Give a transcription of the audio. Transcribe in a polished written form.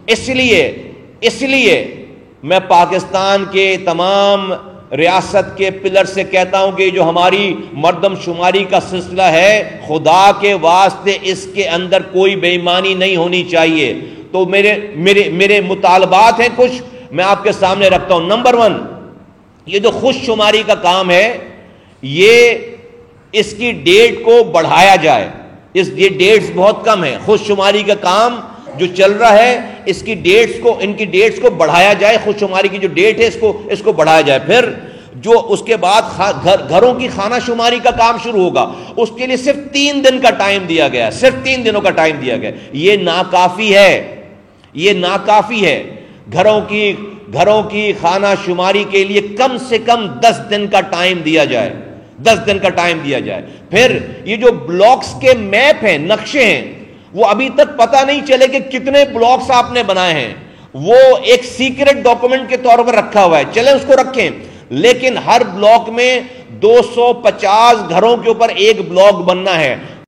اس لیے میں پاکستان کے تمام ریاست کے پلر سے کہتا ہوں کہ جو ہماری مردم شماری کا سلسلہ ہے، خدا کے واسطے اس کے اندر کوئی بے ایمانی نہیں ہونی چاہیے. تو میرے مطالبات ہیں کچھ، میں آپ کے سامنے رکھتا ہوں. نمبر 1، یہ جو خوش شماری کا کام ہے، اس کی ڈیٹ کو بڑھایا جائے. یہ ڈیٹس بہت کم ہے. خوش شماری کا کام جو چل رہا ہے، ان کی ڈیٹس کو بڑھایا جائے. خوش شماری کی جو ڈیٹ ہے اس کو بڑھایا جائے. پھر جو اس کے بعد گھروں کی خانہ شماری کا کام شروع ہوگا، اس کے لیے صرف 3 دن کا ٹائم دیا گیا، صرف 3 دنوں کا ٹائم دیا گیا. یہ ناکافی ہے. گھروں کی خانہ شماری کے لیے کم سے کم 10 دن کا ٹائم دیا جائے. 10 دن کا ٹائم دیا جائے. پھر یہ جو بلاکس کے میپ ہیں، نقشے ہیں، وہ ابھی تک پتہ نہیں چلے کہ کتنے بلاکس آپ نے بنائے ہیں. وہ ایک سیکرٹ ڈاکومنٹ کے طور پر رکھا ہوا ہے، چلیں اس کو رکھیں. لیکن ہر بلاک میں 250 گھروں کے اوپر ایک بلاک بننا ہے.